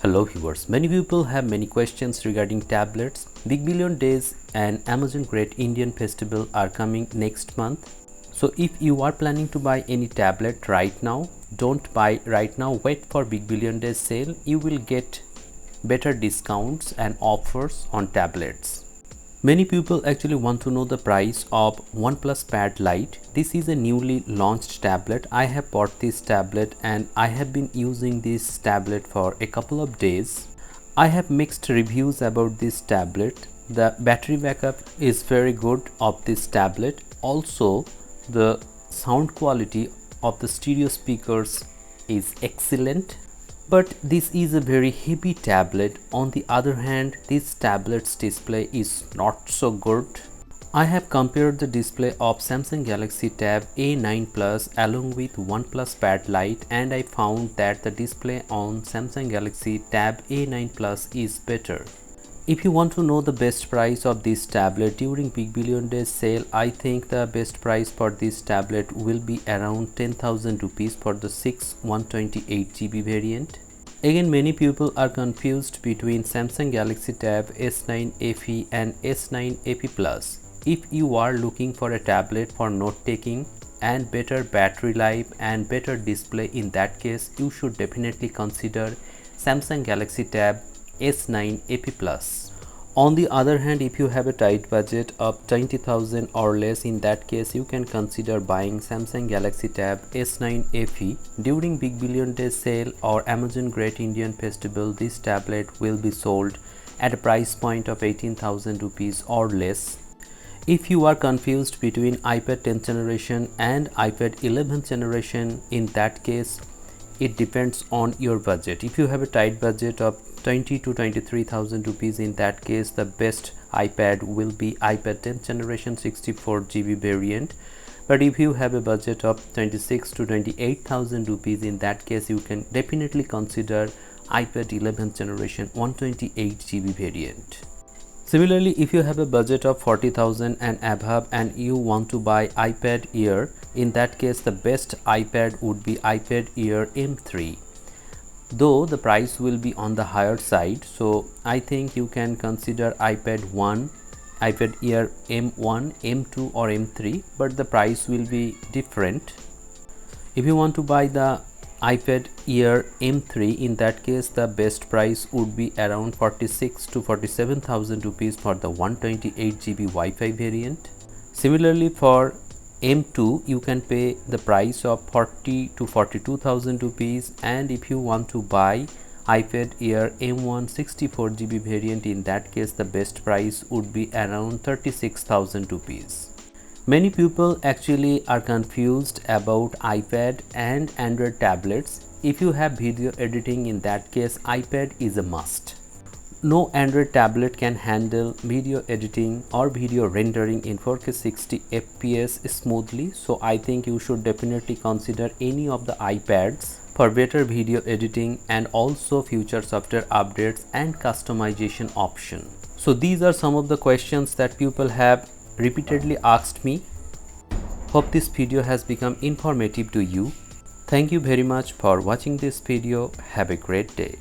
Hello viewers, many people have many questions regarding tablets. Big Billion Days and Amazon Great Indian Festival are coming next month. So if you are planning to buy any tablet right now, don't buy right now, wait for Big Billion Days sale. You will get better discounts and offers on tablets. Many people actually want to know the price of Oneplus Pad Lite. This is a newly launched tablet. I have bought this tablet and I have been using this tablet for a couple of days. I have mixed reviews about this tablet. The battery backup is very good of this tablet. Also, the sound quality of the stereo speakers is excellent. But this is a very heavy tablet. On the other hand, this tablet's display is not so good. I have compared the display of Samsung Galaxy Tab A9 Plus along with OnePlus Pad Lite, and I found that the display on Samsung Galaxy Tab A9 Plus is better. If you want to know the best price of this tablet during Big Billion Days sale, I think the best price for this tablet will be around 10,000 rupees for the 128GB variant. Again, many people are confused between Samsung Galaxy Tab S9 FE and S9 FE Plus. If you are looking for a tablet for note taking and better battery life and better display, in that case you should definitely consider Samsung Galaxy Tab S9 FE Plus. On the other hand, if you have a tight budget of 20,000 or less, in that case you can consider buying Samsung Galaxy Tab S9 FE. During Big Billion Days sale or Amazon Great Indian Festival, this tablet will be sold at a price point of 18,000 rupees or less. If you are confused between iPad 10th generation and iPad 11th generation, in that case it depends on your budget. If you have a tight budget of 20 to 23,000 rupees, in that case the best iPad will be iPad 10th generation 64GB variant. But if you have a budget of 26 to 28,000 rupees, in that case you can definitely consider iPad 11th generation 128GB variant. Similarly, if you have a budget of 40,000 and above and you want to buy iPad Air, in that case the best iPad would be iPad Air M3. Though the price will be on the higher side, so I think you can consider iPad 1, iPad Air M1, M2 or M3, but the price will be different. If you want to buy the iPad Air M3, in that case the best price would be around 46 to 47,000 rupees for the 128GB Wi-Fi variant. Similarly, for M2 you can pay the price of 40 to 42,000 rupees, and if you want to buy iPad Air M1 64GB variant, in that case the best price would be around 36,000 rupees. Many people actually are confused about iPad and Android tablets. If you have video editing, in that case iPad is a must. No Android tablet can handle video editing or video rendering in 4K 60 FPS smoothly, so I think you should definitely consider any of the iPads for better video editing and also future software updates and customization option. So these are some of the questions that people have repeatedly asked me. Hope this video has become informative to you. Thank you very much for watching this video. Have a great day.